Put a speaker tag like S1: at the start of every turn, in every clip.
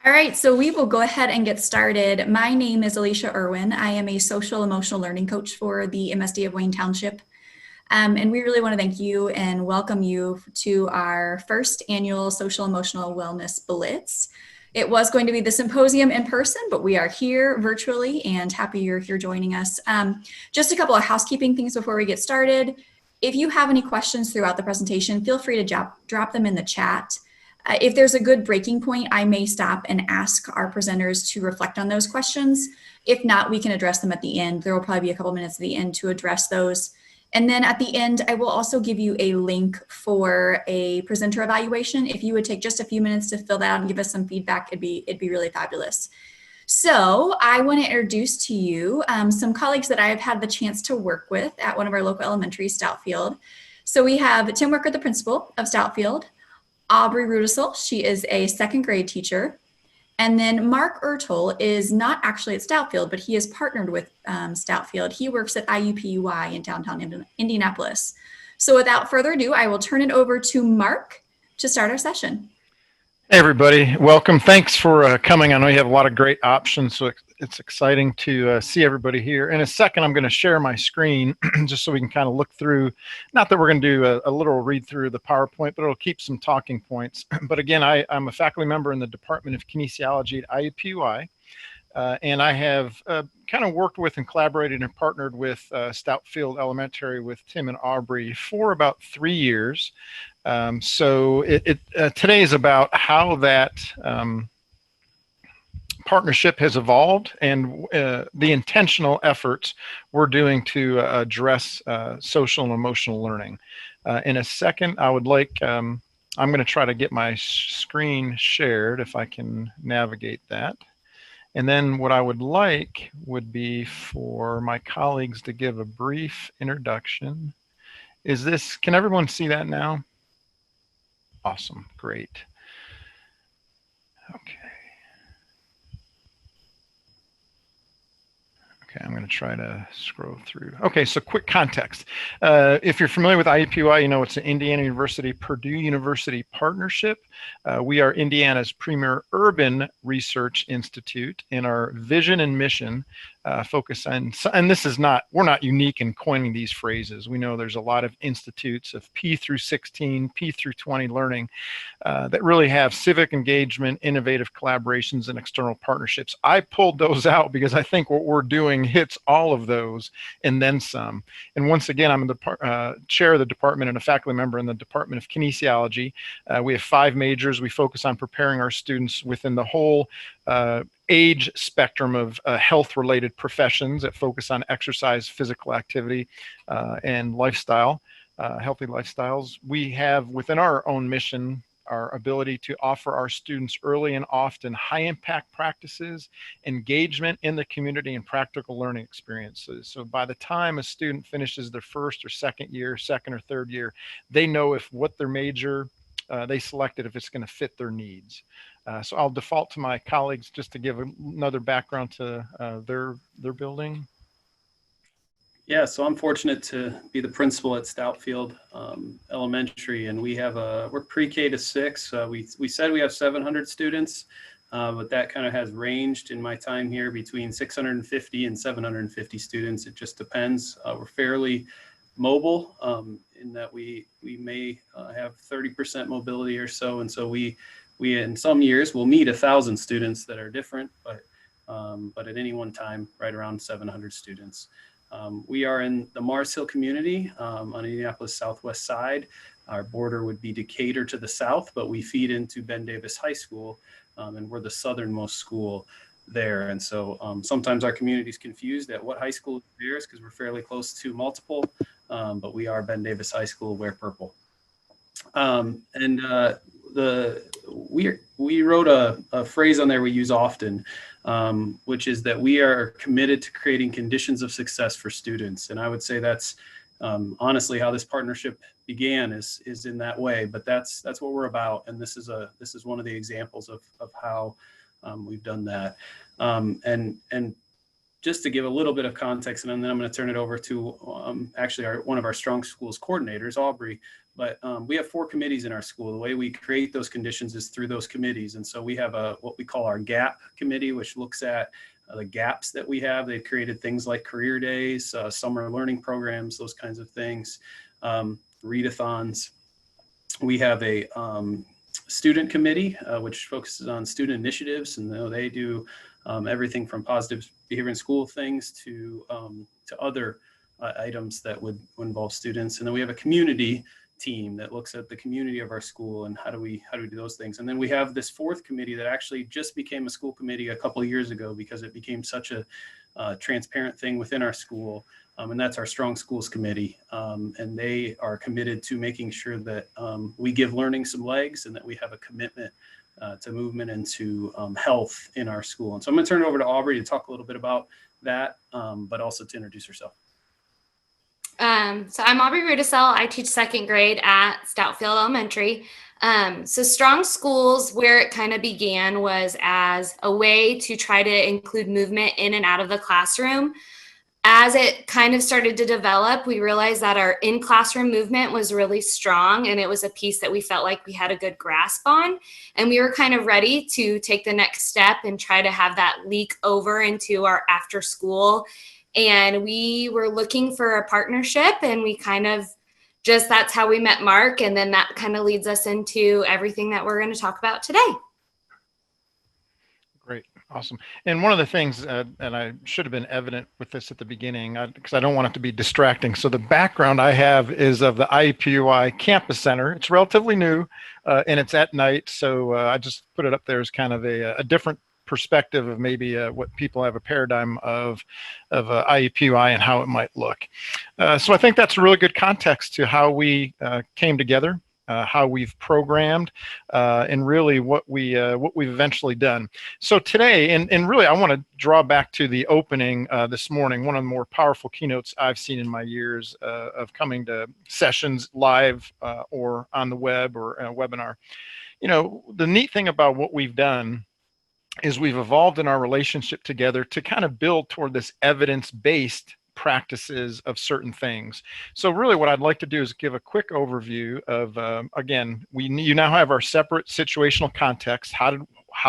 S1: All right, so we will go ahead and get started. My name is Alicia Irwin. I am a social emotional learning coach for the MSD of Wayne Township. And we really want to thank you and welcome you to our first annual Social Emotional Wellness Blitz. It was going to be the symposium in person, but we are here virtually and happy you're here joining us. Just a couple of housekeeping things before we get started. If you have any questions throughout the presentation, feel free to drop them in the chat. If there's a good breaking point, I may stop and ask our presenters to reflect on those questions. If not, we can address them at the end. There will probably be a couple minutes at the end to address those. And then at the end, I will also give you a link for a presenter evaluation. If you would take just a few minutes to fill that out and give us some feedback, it'd be really fabulous. So I want to introduce to you some colleagues that I have had the chance to work with at one of our local elementaries, Stoutfield. So we have Tim Wicker, the principal of Stoutfield, Aubrey Rudisell, she is a second grade teacher. And then Mark Ertel is not actually at Stoutfield, but he is partnered with Stoutfield. He works at IUPUI in downtown Indianapolis. So without further ado, I will turn it over to Mark to start our session.
S2: Hey everybody, welcome. Thanks for coming. I know you have a lot of great options, so it's exciting to see everybody here. In a second, I'm going to share my screen just so we can kind of look through. Not that we're going to do a literal read through the PowerPoint, but it'll keep some talking points. But again, I'm a faculty member in the Department of Kinesiology at IUPUI, and I have kind of worked with and collaborated and partnered with Stoutfield Elementary with Tim and Aubrey for about 3 years. So today is about how that partnership has evolved and the intentional efforts we're doing to address social and emotional learning. In a second, I would like, I'm going to try to get my screen shared if I can navigate that. And then what I would like would be for my colleagues to give a brief introduction. Can everyone see that now? Awesome, great. Okay. Okay, I'm going to try to scroll through. Okay, so quick context. If you're familiar with IUPUI, you know it's an Indiana University, Purdue University partnership. We are Indiana's premier urban research institute, and our vision and mission focus on, and this is not, we're not unique in coining these phrases. We know there's a lot of institutes of P through 16, P through 20 learning that really have civic engagement, innovative collaborations, and external partnerships. I pulled those out because I think what we're doing hits all of those and then some. And once again, I'm the chair of the department and a faculty member in the Department of Kinesiology. We have 5 majors. We focus on preparing our students within the whole age spectrum of health-related professions that focus on exercise, physical activity, and lifestyle, healthy lifestyles. We have within our own mission our ability to offer our students early and often high-impact practices, engagement in the community, and practical learning experiences. So by the time a student finishes their first or second or third year, they know if what their major they selected, if it's going to fit their needs. So I'll default to my colleagues just to give another background to their building.
S3: Yeah, so I'm fortunate to be the principal at Stoutfield Elementary, and we're pre-K to 6. We said we have 700 students, but that kind of has ranged in my time here between 650 and 750 students. It just depends. We're fairly mobile in that we may have 30% mobility or so, and so we in some years will meet 1,000 students that are different, but at any one time, right around 700 students. We are in the Mars Hill community on the Indianapolis southwest side. Our border would be Decatur to the south, but we feed into Ben Davis High School, and we're the southernmost school there. And so sometimes our community is confused at what high school is theirs because we're fairly close to multiple, but we are Ben Davis High School, wear purple. We wrote a phrase on there we use often, which is that we are committed to creating conditions of success for students. And I would say that's honestly how this partnership began is in that way. But that's what we're about, and this is one of the examples of how we've done that. And just to give a little bit of context, and then I'm going to turn it over to actually one of our Strong Schools coordinators, Aubrey But we have 4 committees in our school. The way we create those conditions is through those committees. And so we have what we call our GAP committee, which looks at the gaps that we have. They've created things like career days, summer learning programs, those kinds of things, readathons. We have a student committee, which focuses on student initiatives, and they do everything from positive behavior in school things to other items that would involve students. And then we have a community team that looks at the community of our school and how do we do those things. And then we have this 4th committee that actually just became a school committee a couple of years ago because it became such a transparent thing within our school. And that's our Strong Schools Committee. And they are committed to making sure that we give learning some legs and that we have a commitment to movement and to health in our school. And so I'm going to turn it over to Aubrey to talk a little bit about that, but also to introduce herself.
S4: So I'm Aubrey Rudisell. I teach 2nd grade at Stoutfield Elementary. So Strong Schools, where it kind of began was as a way to try to include movement in and out of the classroom. As it kind of started to develop, we realized that our in-classroom movement was really strong, and it was a piece that we felt like we had a good grasp on. And we were kind of ready to take the next step and try to have that leak over into our after school. And we were looking for a partnership, and we kind of that's how we met Mark. And then that kind of leads us into everything that we're going to talk about today.
S2: Great. Awesome. And one of the things, and I should have been evident with this at the beginning, because I don't want it to be distracting. So the background I have is of the IUPUI Campus Center. It's relatively new, and it's at night. So I just put it up there as kind of a different perspective of maybe what people have a paradigm of IUPUI and how it might look. So I think that's a really good context to how we came together, how we've programmed, and really what we've eventually done. So today, and really I want to draw back to the opening this morning, one of the more powerful keynotes I've seen in my years of coming to sessions live or on the web or a webinar. The neat thing about what we've done is we've evolved in our relationship together to kind of build toward this evidence-based practices of certain things. So really what I'd like to do is give a quick overview of, again, you now have our separate situational context. How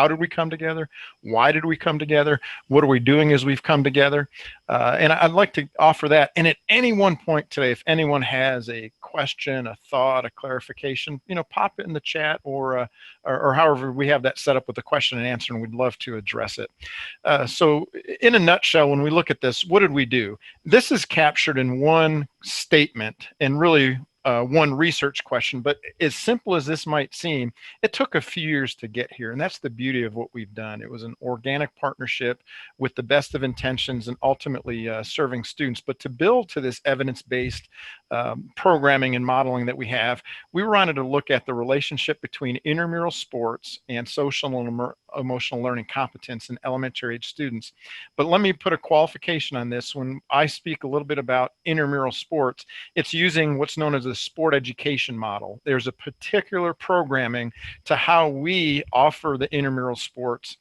S2: did we come together? Why did we come together? What are we doing as we've come together? And I'd like to offer that. And at any one point today, if anyone has a question, a thought, a clarification, pop it in the chat or however we have that set up with the question and answer, and we'd love to address it. So in a nutshell, when we look at this, what did we do? This is captured in one statement and really one research question, but as simple as this might seem, it took a few years to get here. And that's the beauty of what we've done. It was an organic partnership with the best of intentions and ultimately serving students. But to build to this evidence-based programming and modeling that we have, we wanted to look at the relationship between intramural sports and social and emotional learning competence in elementary age students. But let me put a qualification on this. When I speak a little bit about intramural sports, it's using what's known as a sport education model. There's a particular programming to how we offer the intramural sports.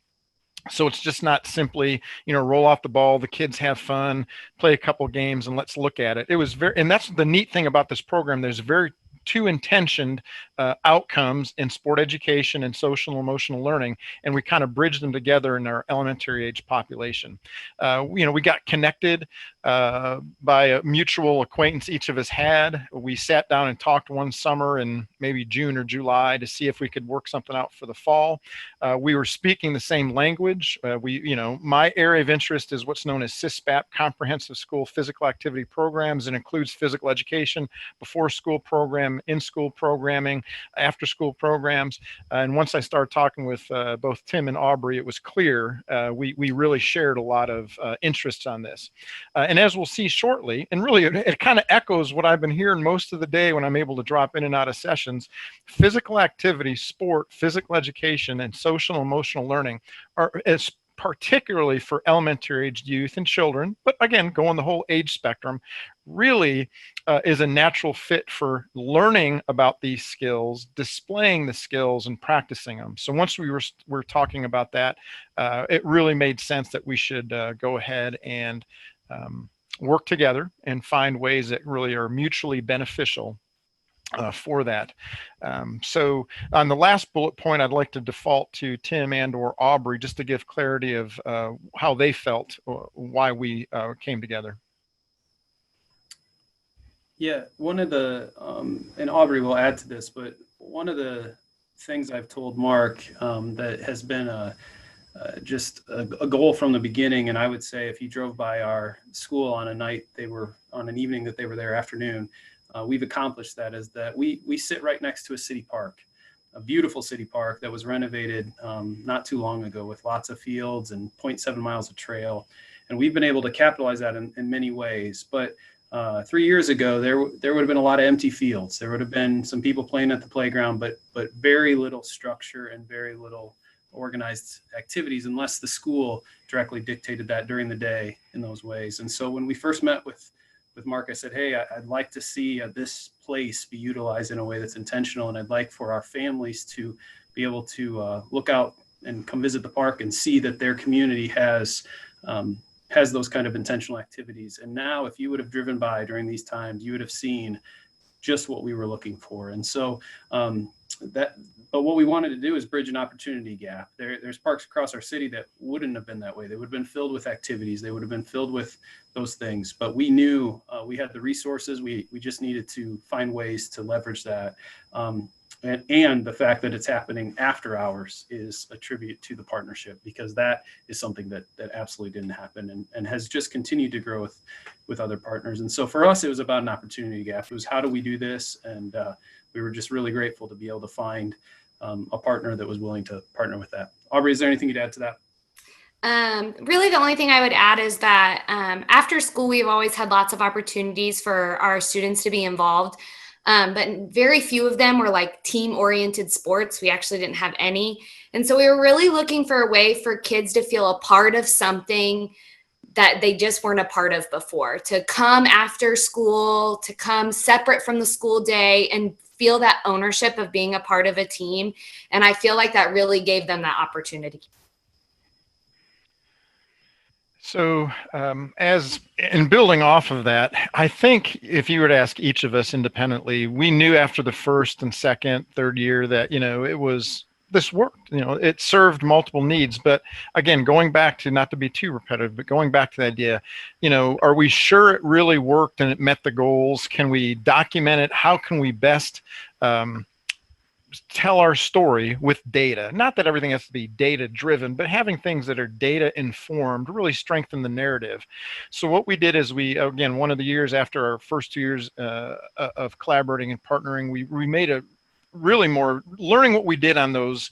S2: So it's just not simply, roll off the ball, the kids have fun, play a couple games, and let's look at it. It was and that's the neat thing about this program. There's two intentioned outcomes in sport education and social and emotional learning, and we kind of bridge them together in our elementary age population. We got connected by a mutual acquaintance each of us had. We sat down and talked one summer in maybe June or July to see if we could work something out for the fall. We were speaking the same language. My area of interest is what's known as CISPAP, Comprehensive School Physical Activity Programs, and includes physical education, before school program, in-school programming, after-school programs. And once I started talking with both Tim and Aubrey, it was clear we really shared a lot of interests on this. And as we'll see shortly, and really it kind of echoes what I've been hearing most of the day when I'm able to drop in and out of sessions, physical activity, sport, physical education, and social and emotional learning are particularly for elementary aged youth and children, but again, going the whole age spectrum, really is a natural fit for learning about these skills, displaying the skills, and practicing them. So once we were talking about that, it really made sense that we should go ahead and work together and find ways that really are mutually beneficial for that. So on the last bullet point, I'd like to default to Tim and or Aubrey just to give clarity of how they felt, why we came together.
S3: Yeah, one of the, and Aubrey will add to this, but one of the things I've told Mark that has been just a goal from the beginning, and I would say if you drove by our school on an evening that they were there afternoon, we've accomplished that, is that we sit right next to a city park, a beautiful city park that was renovated not too long ago with lots of fields and 0.7 miles of trail. And we've been able to capitalize that in many ways. But 3 years ago, there would have been a lot of empty fields. There would have been some people playing at the playground, but very little structure and very little organized activities unless the school directly dictated that during the day in those ways. And so when we first met with Mark, I said, hey, I'd like to see this place be utilized in a way that's intentional. And I'd like for our families to be able to look out and come visit the park and see that their community has those kind of intentional activities. And now if you would have driven by during these times, you would have seen just what we were looking for. And so but what we wanted to do is bridge an opportunity gap. There's parks across our city that wouldn't have been that way. They would have been filled with activities. They would have been filled with those things. But we knew we had the resources. We just needed to find ways to leverage that. And the fact that it's happening after hours is a tribute to the partnership, because that is something that absolutely didn't happen and has just continued to grow with other partners. And so for us, it was about an opportunity gap. It was, how do we do this? And we were just really grateful to be able to find a partner that was willing to partner with that. Aubrey, is there anything you'd add to that?
S4: Really, the only thing I would add is that after school, we've always had lots of opportunities for our students to be involved. But very few of them were like team-oriented sports. We actually didn't have any. And so we were really looking for a way for kids to feel a part of something that they just weren't a part of before, to come after school, to come separate from the school day and feel that ownership of being a part of a team. And I feel like that really gave them that opportunity.
S2: So as in building off of that, I think if you were to ask each of us independently, we knew after the first and second, third year that, this worked, it served multiple needs. But again, going back to, not to be too repetitive, but going back to the idea, are we sure it really worked and it met the goals? Can we document it? How can we best tell our story with data? Not that everything has to be data driven, but having things that are data informed really strengthen the narrative. So what we did is again, one of the years after our first 2 years of collaborating and partnering, we made a really more learning what we did on those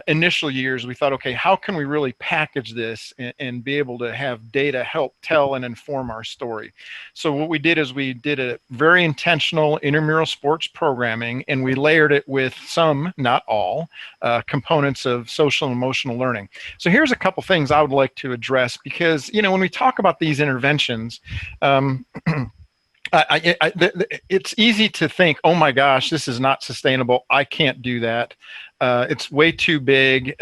S2: initial years. We thought, okay, how can we really package this and be able to have data help tell and inform our story? So what we did is we did a very intentional intramural sports programming, and we layered it with some, not all, components of social and emotional learning. So here's a couple things I would like to address, because, when we talk about these interventions, it's easy to think, oh my gosh, this is not sustainable. I can't do that. It's way too big,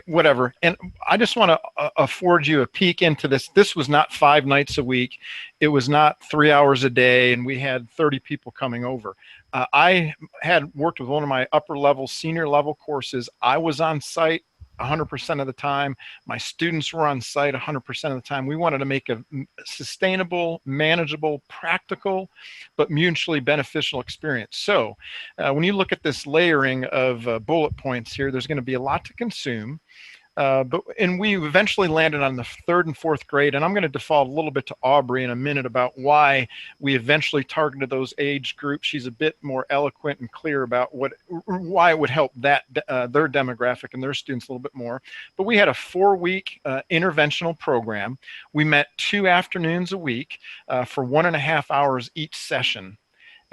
S2: whatever. And I just want to afford you a peek into this. This was not 5 nights a week. It was not 3 hours a day, and we had 30 people coming over. I had worked with one of my upper level, senior level courses. I was on site 100% of the time. My students were on site 100% of the time. We wanted to make a sustainable, manageable, practical, but mutually beneficial experience. So when you look at this layering of bullet points here, there's going to be a lot to consume. And we eventually landed on the 3rd and 4th grade, and I'm going to default a little bit to Aubrey in a minute about why we eventually targeted those age groups. She's a bit more eloquent and clear about why it would help that their demographic and their students a little bit more. But we had a 4-week interventional program. We met 2 afternoons a week for 1.5 hours each session.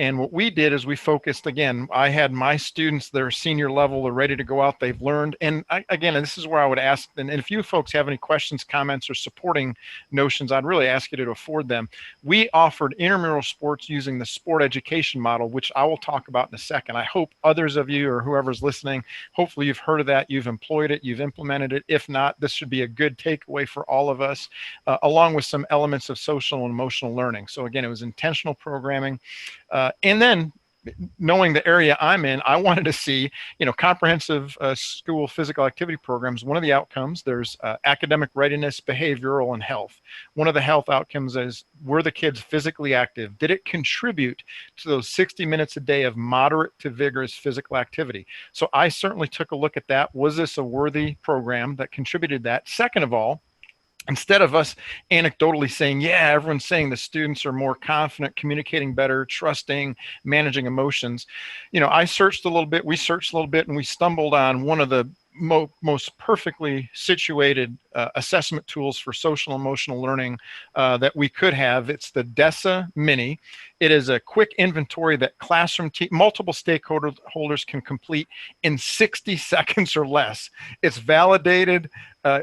S2: And what we did is we focused, again, I had my students, they're senior level, they're ready to go out, they've learned. And again, and this is where I would ask, and if you folks have any questions, comments, or supporting notions, I'd really ask you to afford them. We offered intramural sports using the sport education model, which I will talk about in a second. I hope others of you or whoever's listening, hopefully you've heard of that, you've employed it, you've implemented it. If not, this should be a good takeaway for all of us, along with some elements of social and emotional learning. So again, it was intentional programming. And then knowing the area I'm in, I wanted to see, comprehensive school physical activity programs. One of the outcomes, there's academic readiness, behavioral, and health. One of the health outcomes is, were the kids physically active? Did it contribute to those 60 minutes a day of moderate to vigorous physical activity? So I certainly took a look at that. Was this a worthy program that contributed that? Second of all, instead of us anecdotally saying, yeah, everyone's saying the students are more confident, communicating better, trusting, managing emotions, I searched a little bit, we searched a little bit, and we stumbled on one of the most perfectly situated assessment tools for social emotional learning that we could have. It's the DESSA Mini. It is a quick inventory that classroom multiple stakeholders can complete in 60 seconds or less. It's validated.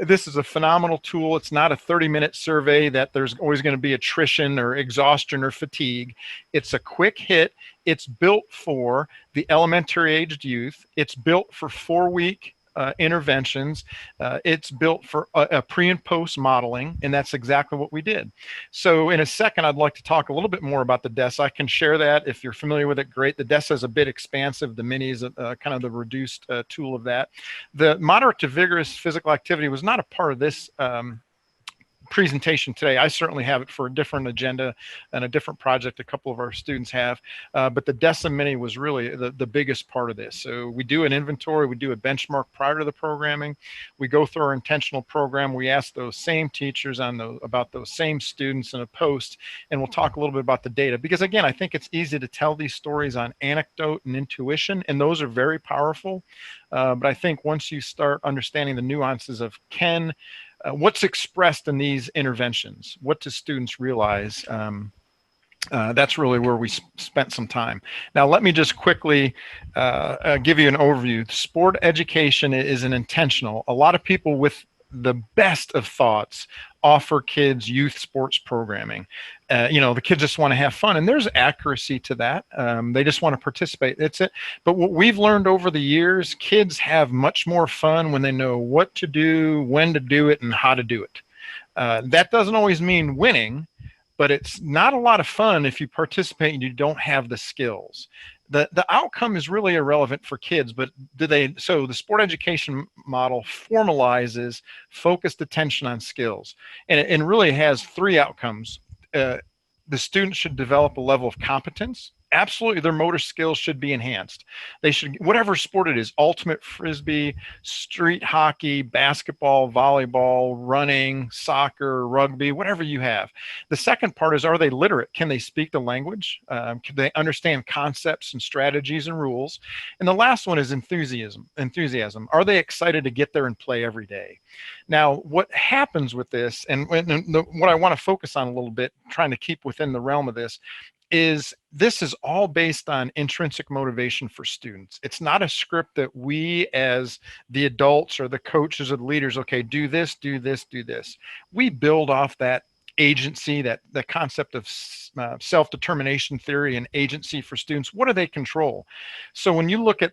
S2: This is a phenomenal tool. It's not a 30-minute survey that there's always going to be attrition or exhaustion or fatigue. It's a quick hit. It's built for the elementary aged youth. It's built for 4-week interventions. It's built for a pre and post modeling, and that's exactly what we did. So in a second, I'd like to talk a little bit more about the DESSA. I can share that. If you're familiar with it, great. The DESSA is a bit expansive. The Mini is kind of the reduced tool of that. The moderate to vigorous physical activity was not a part of this presentation today. I certainly have it for a different agenda and a different project a couple of our students have, but the DESSA Mini was really the biggest part of this. So we do an inventory, we do a benchmark prior to the programming, we go through our intentional program, we ask those same teachers about those same students in a post, and we'll talk a little bit about the data, because again, I think it's easy to tell these stories on anecdote and intuition, and those are very powerful, but I think once you start understanding the nuances of what's expressed in these interventions, what do students realize? That's really where we spent some time. Now, let me just quickly give you an overview. Sport education is an intentional. A lot of people with the best of thoughts offer kids youth sports programming. The kids just want to have fun, and there's accuracy to that. They just want to participate. That's it. But what we've learned over the years, kids have much more fun when they know what to do, when to do it, and how to do it. That doesn't always mean winning, but it's not a lot of fun if you participate and you don't have the skills. The outcome is really irrelevant for kids, but so the sport education model formalizes focused attention on skills, and it really has 3 outcomes. The student should develop a level of competence. Absolutely, their motor skills should be enhanced. They should, whatever sport it is, ultimate frisbee, street hockey, basketball, volleyball, running, soccer, rugby, whatever you have. The second part is, are they literate? Can they speak the language? Can they understand concepts and strategies and rules? And the last one is enthusiasm. Are they excited to get there and play every day? Now, what happens with this, and what I want to focus on a little bit, trying to keep within the realm of this is all based on intrinsic motivation for students. It's not a script that we as the adults or the coaches or the leaders, okay, do this, do this, do this. We build off that agency, the concept of self-determination theory and agency for students. What do they control? So when you look at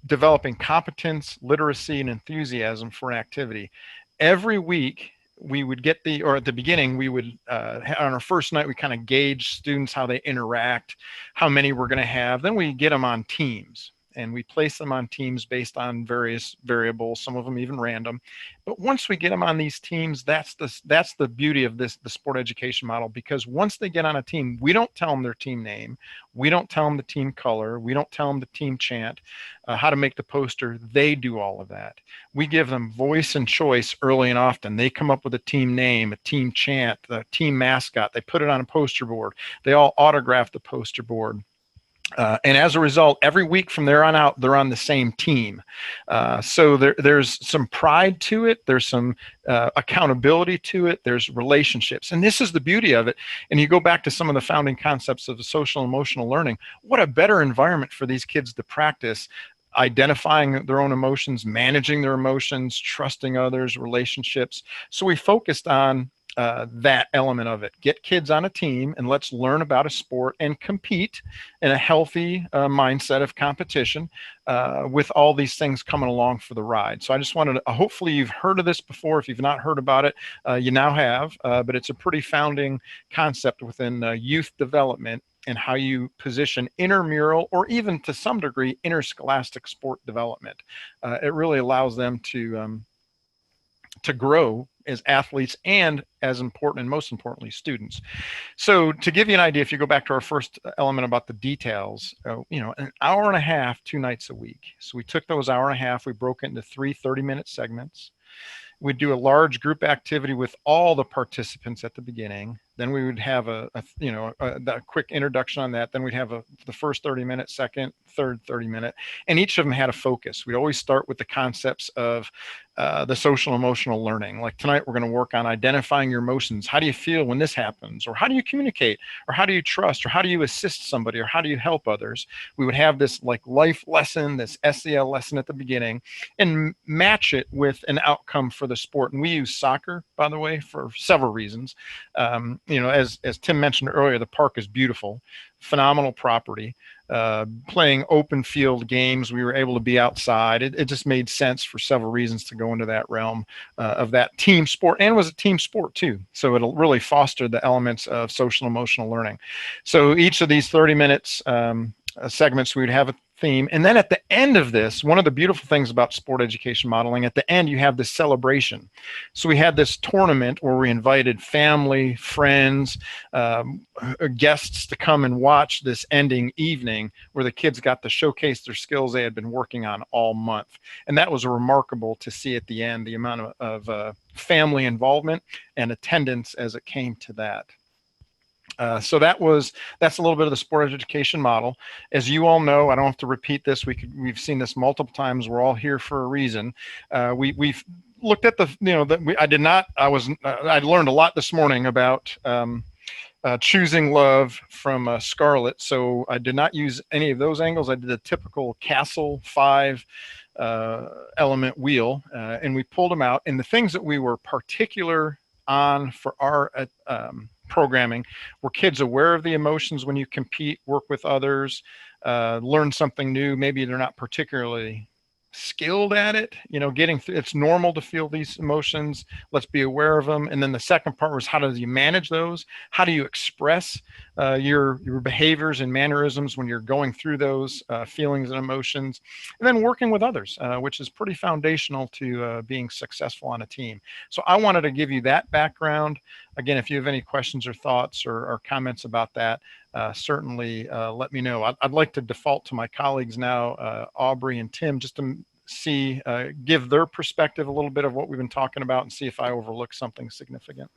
S2: developing competence, literacy, and enthusiasm for an activity, every week we would get at the beginning, we would, on our first night, we kind of gauge students, how they interact, how many we're going to have. Then we get them on teams, and we place them on teams based on various variables, some of them even random. But once we get them on these teams, that's the beauty of the sport education model, because once they get on a team, we don't tell them their team name, we don't tell them the team color, we don't tell them the team chant, how to make the poster. They do all of that. We give them voice and choice early and often. They come up with a team name, a team chant, the team mascot. They put it on a poster board. They all autograph the poster board. And as a result, every week from there on out, they're on the same team. So there's some pride to it. There's some accountability to it. There's relationships. And this is the beauty of it. And you go back to some of the founding concepts of the social emotional learning. What a better environment for these kids to practice identifying their own emotions, managing their emotions, trusting others, relationships. So we focused on that element of it. Get kids on a team and let's learn about a sport and compete in a healthy mindset of competition with all these things coming along for the ride. So I just wanted to, hopefully you've heard of this before. If you've not heard about it, you now have, but it's a pretty founding concept within youth development. and how you position intramural or even to some degree interscholastic sport development. It really allows them to grow as athletes and, as important and most importantly, students. So to give you an idea, if you go back to our first element about the details, an hour and a half, 2 nights a week. So we took those hour and a half, we broke it into 3 30-minute segments. We'd do a large group activity with all the participants at the beginning. Then we would have a quick introduction on that. Then we'd have the first 30-minute, second, third 30-minute, and each of them had a focus. We'd always start with the concepts of the social emotional learning. Like tonight, we're going to work on identifying your emotions. How do you feel when this happens? Or how do you communicate? Or how do you trust? Or how do you assist somebody? Or how do you help others? We would have this like life lesson, this SEL lesson at the beginning, and match it with an outcome for the sport. And we use soccer, by the way, for several reasons. As Tim mentioned earlier, the park is beautiful, phenomenal property. Playing open field games, we were able to be outside. It just made sense for several reasons to go into that realm of that team sport, and was a team sport too. So it'll really foster the elements of social emotional learning. So each of these 30 minutes segments, we would have a theme. And then at the end of this, one of the beautiful things about sport education modeling, at the end, you have this celebration. So we had this tournament where we invited family, friends, guests to come and watch this ending evening where the kids got to showcase their skills they had been working on all month. And that was remarkable to see at the end, the amount of family involvement and attendance as it came to that. So that's a little bit of the sport education model. As you all know, I don't have to repeat this. We've seen this multiple times. We're all here for a reason. We've looked at I learned a lot this morning about choosing love from Scarlett. So I did not use any of those angles. I did a typical Castle 5 element wheel, and we pulled them out. And the things that we were particular on for our programming were kids aware of the emotions when you compete, work with others, learn something new. Maybe they're not particularly skilled at it, getting through. It's normal to feel these emotions. Let's be aware of them. And then the second part was, how do you manage those? How do you express your behaviors and mannerisms when you're going through those feelings and emotions? And then working with others, which is pretty foundational to being successful on a team. So I wanted to give you that background. Again, if you have any questions or thoughts or comments about that, certainly let me know. I'd like to default to my colleagues now, Aubrey and Tim, just to give their perspective a little bit of what we've been talking about and see if I overlooked something significant.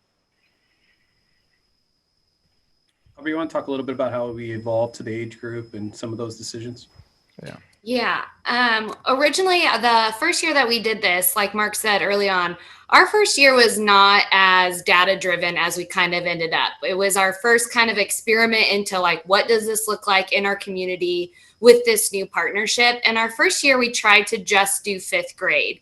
S3: Aubrey, you want to talk a little bit about how we evolved to the age group and some of those decisions?
S4: Yeah. Originally, the first year that we did this, like Mark said early on, our first year was not as data driven as we kind of ended up. It was our first kind of experiment into like, what does this look like in our community with this new partnership? And our first year, we tried to just do 5th grade.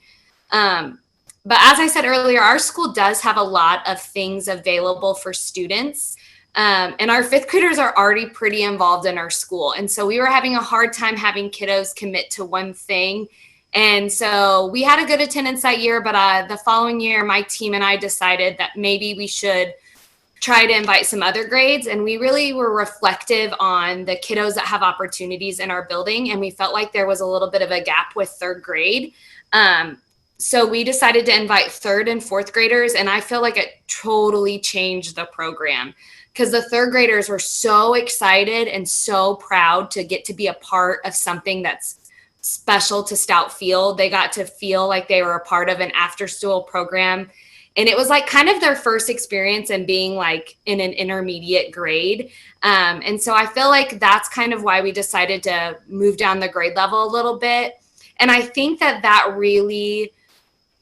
S4: But as I said earlier, our school does have a lot of things available for students. And our 5th graders are already pretty involved in our school. And so we were having a hard time having kiddos commit to one thing. And so we had a good attendance that year, but the following year, my team and I decided that maybe we should try to invite some other grades. And we really were reflective on the kiddos that have opportunities in our building. And we felt like there was a little bit of a gap with 3rd grade. So we decided to invite 3rd and 4th graders. And I feel like it totally changed the program, because the 3rd graders were so excited and so proud to get to be a part of something that's special to Stout Field. They got to feel like they were a part of an after-school program. And it was like kind of their first experience in being like in an intermediate grade. And so I feel like that's kind of why we decided to move down the grade level a little bit. And I think that really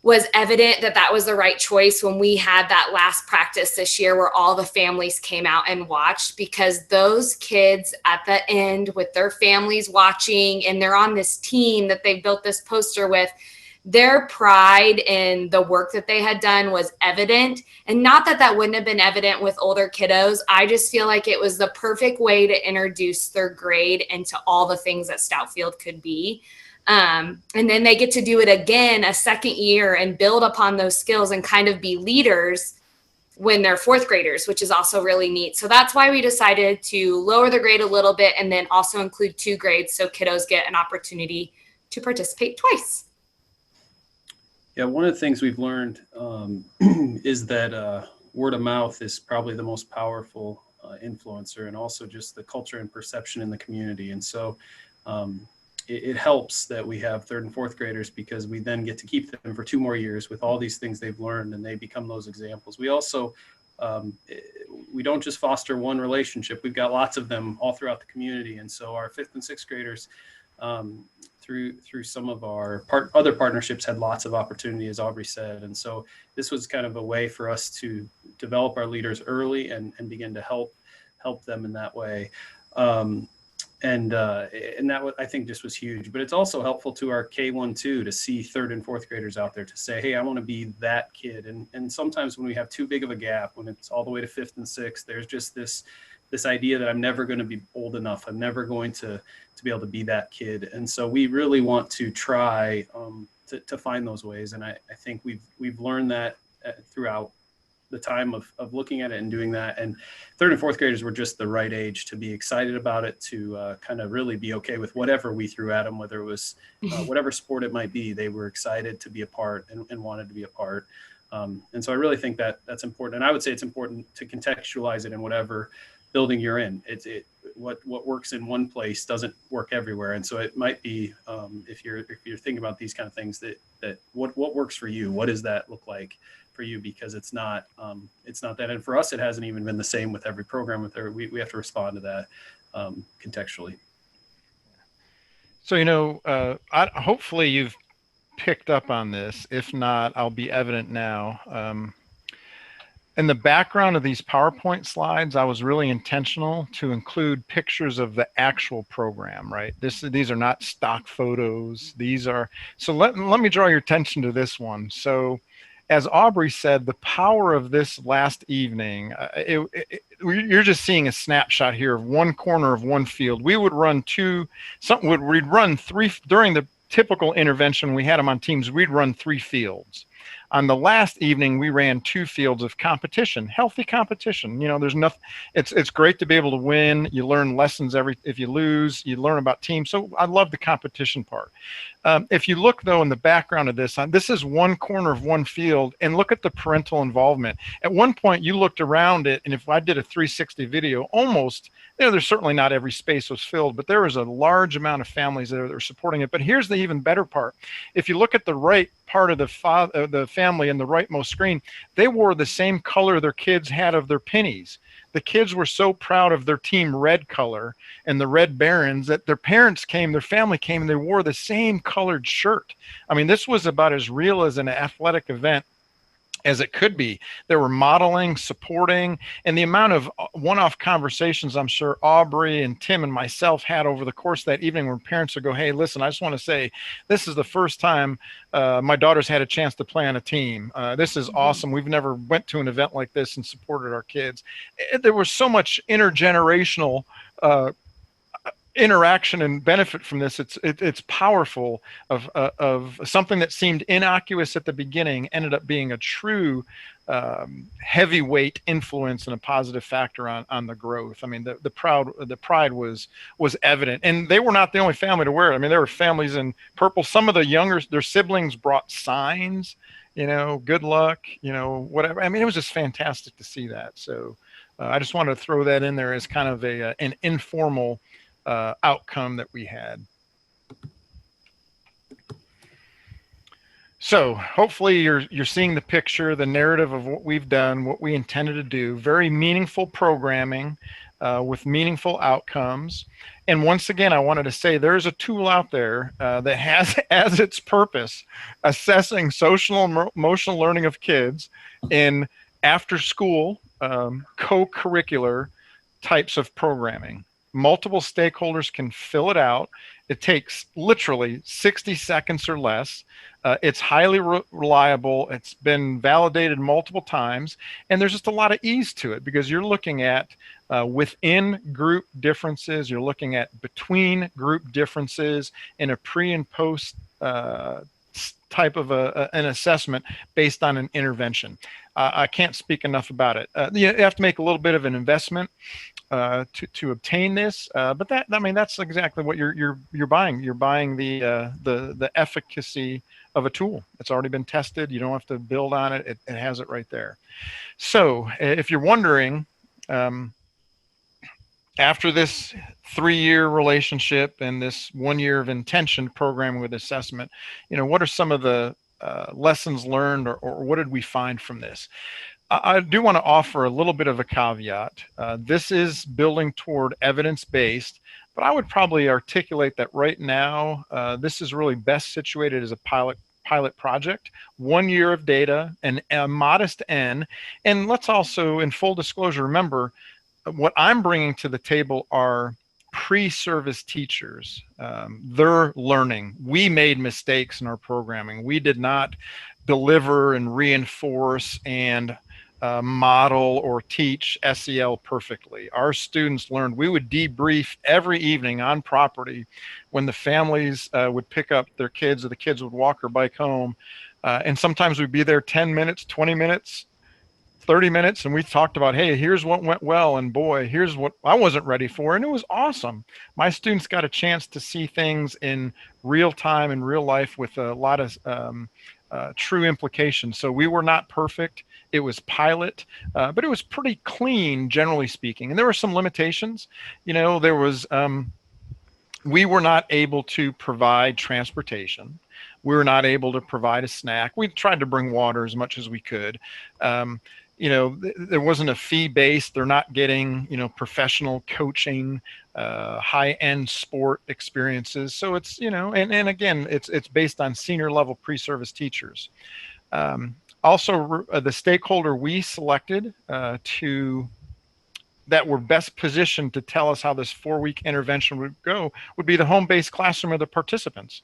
S4: was evident that was the right choice when we had that last practice this year where all the families came out and watched, because those kids at the end with their families watching, and they're on this team that they built this poster with, their pride in the work that they had done was evident. And not that wouldn't have been evident with older kiddos. I just feel like it was the perfect way to introduce 3rd grade into all the things that Stout Field could be. And then they get to do it again a second year and build upon those skills and kind of be leaders when they're fourth graders, which is also really neat. So that's why we decided to lower the grade a little bit and then also include 2 grades so kiddos get an opportunity to participate twice.
S3: Yeah, one of the things we've learned is that word of mouth is probably the most powerful influencer, and also just the culture and perception in the community. And so it helps that we have third and fourth graders, because we then get to keep them for 2 more years with all these things they've learned, and they become those examples. We also, we don't just foster one relationship, we've got lots of them all throughout the community. And so our 5th and 6th graders, through some of our other partnerships, had lots of opportunity, as Aubrey said. And so this was kind of a way for us to develop our leaders early and begin to help them in that way. And that I think just was huge. But it's also helpful to our K1 too, to see 3rd and 4th graders out there to say, hey, I want to be that kid. And sometimes when we have too big of a gap, when it's all the way to 5th and 6th, there's just this idea that I'm never going to be old enough. I'm never going to be able to be that kid. And so we really want to try to find those ways. And I think we've learned that throughout the time of looking at it and doing that. And 3rd and 4th graders were just the right age to be excited about it, to kind of really be okay with whatever we threw at them, whether it was whatever sport it might be. They were excited to be a part and wanted to be a part. And so I really think that that's important. And I would say it's important to contextualize it in whatever building you're in. What works in one place doesn't work everywhere. And so it might be, if you're thinking about these kind of things, that what works for you, what does that look like for you? Because it's not that. And for us, it hasn't even been the same with every program. We have to respond to that contextually.
S2: So, hopefully you've picked up on this. If not, I'll be evident now. In the background of these PowerPoint slides, I was really intentional to include pictures of the actual program, right? These are not stock photos. So let me draw your attention to this one. So as Aubrey said, the power of this last evening, you're just seeing a snapshot here of one corner of one field. We would run we'd run 3 during the typical intervention. We had them on teams. We'd run 3 fields. On the last evening, we ran 2 fields of competition, healthy competition. There's nothing. It's great to be able to win. You learn lessons if you lose, you learn about teams. So I love the competition part. If you look though in the background of this is one corner of one field, and look at the parental involvement. At one point, you looked around it, and if I did a 360 video, almost, there's certainly not every space was filled, but there was a large amount of families that are supporting it. But here's the even better part. If you look at the right part of the family in the rightmost screen, they wore the same color their kids had of their pennies. The kids were so proud of their team red color and the Red Barons that their family came, and they wore the same colored shirt. I mean, this was about as real as an athletic event as it could be. They were modeling, supporting, and the amount of one-off conversations I'm sure Aubrey and Tim and myself had over the course of that evening, when parents would go, hey, listen, I just want to say, this is the first time my daughter's had a chance to play on a team. This is awesome. We've never went to an event like this and supported our kids. There was so much intergenerational interaction and benefit from this. It's powerful of something that seemed innocuous at the beginning ended up being a true heavyweight influence and a positive factor on the growth. I mean, the pride was evident, and they were not the only family to wear it. I mean, there were families in purple. Some of their siblings brought signs, good luck, whatever. I mean, it was just fantastic to see that. So I just wanted to throw that in there as kind of an informal outcome that we had. So hopefully you're seeing the picture, the narrative of what we've done, what we intended to do. Very meaningful programming with meaningful outcomes. And once again, I wanted to say there's a tool out there that has as its purpose assessing social and emotional learning of kids in after school co-curricular types of programming. Multiple stakeholders can fill it out. It takes literally 60 seconds or less. It's highly reliable. It's been validated multiple times. And there's just a lot of ease to it because you're looking at within group differences. You're looking at between group differences in a pre and post type of an assessment based on an intervention. I can't speak enough about it. You have to make a little bit of an investment to obtain this, but that's exactly what you're buying. You're buying the efficacy of a tool. It's already been tested. You don't have to build on it. It has it right there. So if you're wondering, after this 3-year relationship and this 1 year of intention programming with assessment, what are some of the lessons learned, or what did we find from this? I do want to offer a little bit of a caveat. This is building toward evidence-based, but I would probably articulate that right now, this is really best situated as a pilot project, 1 year of data and a modest N. And let's also, in full disclosure, remember, what I'm bringing to the table are pre-service teachers. They're learning. We made mistakes in our programming. We did not deliver and reinforce and model or teach SEL perfectly. Our students learned. We would debrief every evening on property when the families would pick up their kids, or the kids would walk or bike home. And sometimes we'd be there 10 minutes, 20 minutes, 30 minutes, and we talked about, hey, here's what went well, and boy, here's what I wasn't ready for. And it was awesome. My students got a chance to see things in real time, in real life, with a lot of true implications. So we were not perfect. It was pilot, but it was pretty clean, generally speaking. And there were some limitations. There was, we were not able to provide transportation. We were not able to provide a snack. We tried to bring water as much as we could. There wasn't a fee base. They're not getting, professional coaching, high-end sport experiences. So it's, and again, it's based on senior level pre-service teachers. Also, the stakeholder we selected that were best positioned to tell us how this 4-week intervention would go would be the home-based classroom of the participants.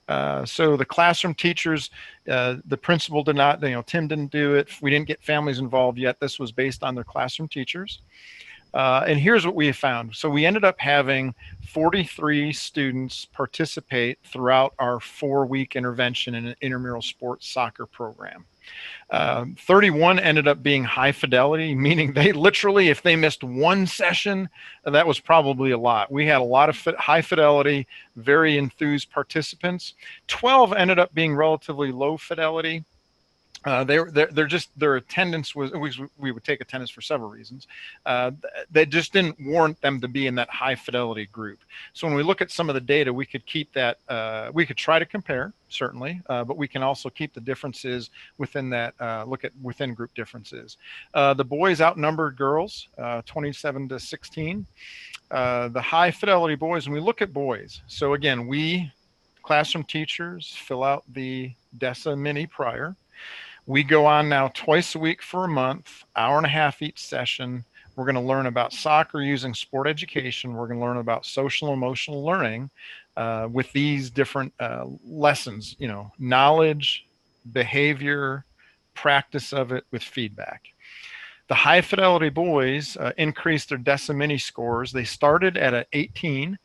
S2: So the classroom teachers, the principal did not, Tim didn't do it. We didn't get families involved yet. This was based on their classroom teachers. And here's what we found. So we ended up having 43 students participate throughout our 4-week intervention in an intramural sports soccer program. 31 ended up being high fidelity, meaning they literally, if they missed one session, that was probably a lot. We had a lot of high fidelity, very enthused participants. 12 ended up being relatively low fidelity. Their attendance was, we would take attendance for several reasons. They just didn't warrant them to be in that high fidelity group. So when we look at some of the data, we could keep that, we could try to compare, certainly, but we can also keep the differences within that, look at within group differences. The boys outnumbered girls, 27-16. The high fidelity boys, when we look at boys, so again, we classroom teachers fill out the DESSA mini prior. We go on now twice a week for a month, hour and a half each session. We're going to learn about soccer using sport education. We're going to learn about social and emotional learning with these different lessons, knowledge, behavior, practice of it with feedback. The high fidelity boys increased their DESSA mini scores. They started at an 18.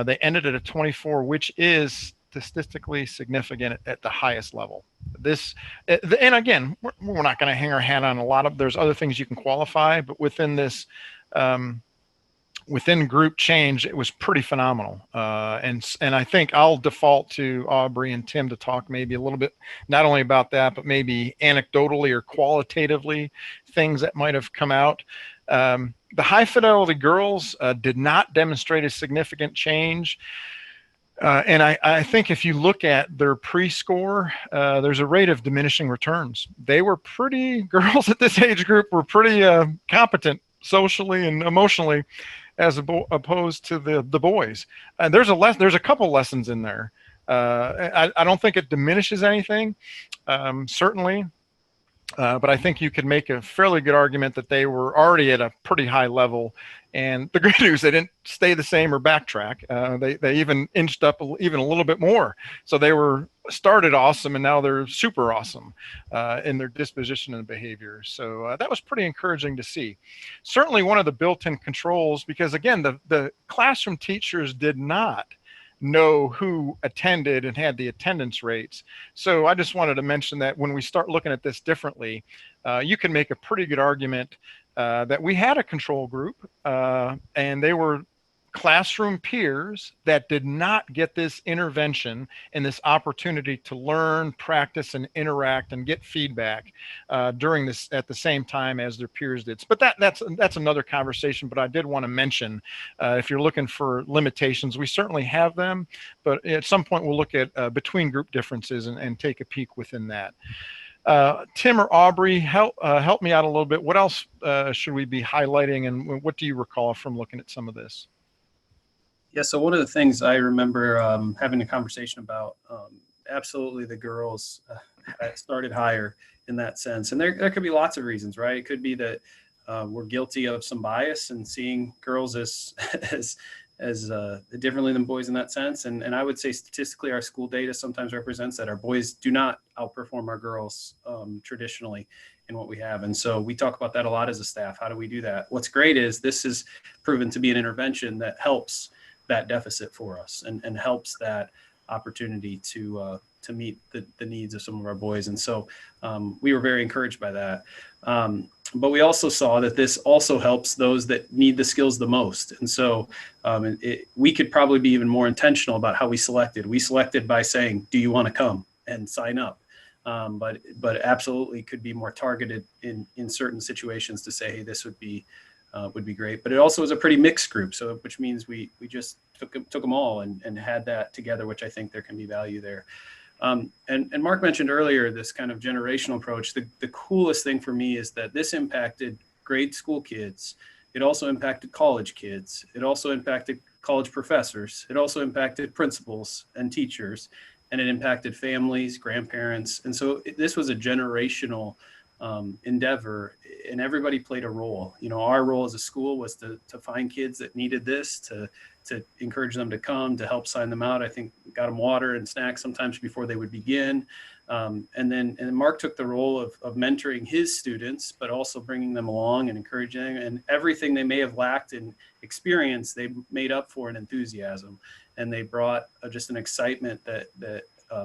S2: They ended at a 24, which is statistically significant at the highest level. This, and again, we're not going to hang our hat on a lot of, there's other things you can qualify, but within this, within group change, it was pretty phenomenal. And I think I'll default to Aubrey and Tim to talk maybe a little bit, not only about that, but maybe anecdotally or qualitatively, things that might have come out. The high fidelity girls did not demonstrate a significant change. And I think if you look at their pre-score, there's a rate of diminishing returns. They were girls at this age group were pretty competent socially and emotionally, as opposed to the boys. And there's a couple lessons in there. I don't think it diminishes anything, certainly. But I think you could make a fairly good argument that they were already at a pretty high level. And the good news, they didn't stay the same or backtrack. They even inched up even a little bit more. So they were started awesome, and now they're super awesome in their disposition and behavior. So that was pretty encouraging to see. Certainly one of the built-in controls, because again, the classroom teachers did not know who attended and had the attendance rates. So I just wanted to mention that when we start looking at this differently, you can make a pretty good argument that we had a control group and they were classroom peers that did not get this intervention and this opportunity to learn, practice, and interact and get feedback during this at the same time as their peers did. But that's another conversation. But I did want to mention, if you're looking for limitations, we certainly have them. But at some point, we'll look at between group differences and take a peek within that. Tim or Aubrey, help me out a little bit. What else should we be highlighting, and what do you recall from looking at some of this?
S3: Yeah, so one of the things I remember having a conversation about, absolutely the girls started higher in that sense. And there could be lots of reasons, right? It could be that we're guilty of some bias and seeing girls as differently than boys in that sense. And I would say statistically, our school data sometimes represents that our boys do not outperform our girls traditionally in what we have. And so we talk about that a lot as a staff. How do we do that? What's great is this is proven to be an intervention that helps that deficit for us and helps that opportunity to meet the needs of some of our boys. And so we were very encouraged by that. But we also saw that this also helps those that need the skills the most. And so we could probably be even more intentional about how we selected. We selected by saying, do you want to come and sign up? But absolutely could be more targeted in certain situations to say, hey, this would be great. But it also was a pretty mixed group, so which means we just took them all and had that together, which I think there can be value there. And Mark mentioned earlier this kind of generational approach. The coolest thing for me is that this impacted grade school kids. It also impacted college kids. It also impacted college professors. It also impacted principals and teachers, and it impacted families, grandparents. And so this was a generational endeavor, and everybody played a role. You know, our role as a school was to find kids that needed this, to encourage them to come, to help sign them out. I think got them water and snacks sometimes before they would begin. And Mark took the role of mentoring his students, but also bringing them along and encouraging them, and everything they may have lacked in experience, they made up for in enthusiasm. And they brought just an excitement that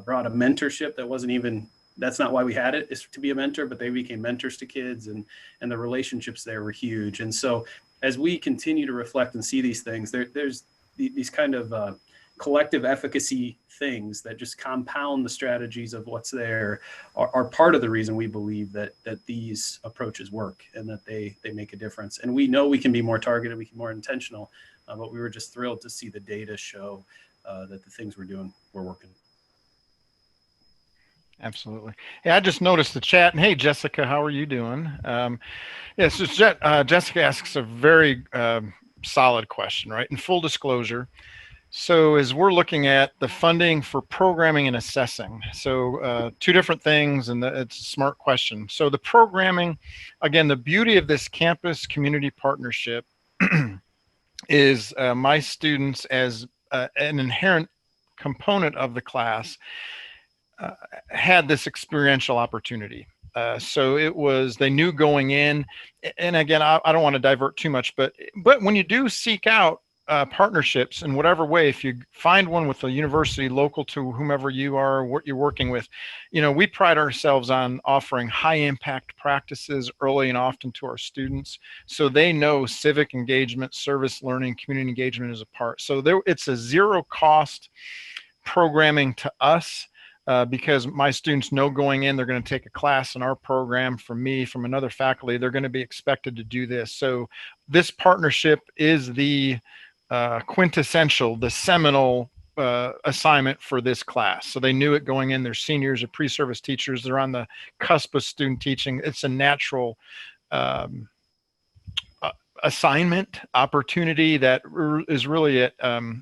S3: brought a mentorship that wasn't even, that's not why we had it, is to be a mentor, but they became mentors to kids, and the relationships there were huge. And so as we continue to reflect and see these things, there's these kind of collective efficacy things that just compound the strategies of what's there are part of the reason we believe that these approaches work and that they make a difference. And we know we can be more targeted, we can be more intentional, but we were just thrilled to see the data show that the things we're doing were working.
S2: Absolutely. Yeah, I just noticed the chat. And hey, Jessica, how are you doing? Yes, Jessica asks a very solid question, right? In full disclosure, so as we're looking at the funding for programming and assessing, so two different things, and it's a smart question. So the programming, again, the beauty of this campus community partnership is my students as an inherent component of the class had this experiential opportunity. So it was, they knew going in, and again, I don't want to divert too much, but when you do seek out partnerships in whatever way, if you find one with a university local to whomever you are, what you're working with, you know, we pride ourselves on offering high impact practices early and often to our students, so they know civic engagement, service learning, community engagement is a part. So it's a zero cost programming to us. Because my students know going in, they're going to take a class in our program from me, from another faculty, they're going to be expected to do this. So this partnership is the quintessential, the seminal assignment for this class. So they knew it going in. They're seniors or pre-service teachers. They're on the cusp of student teaching. It's a natural assignment opportunity that is really at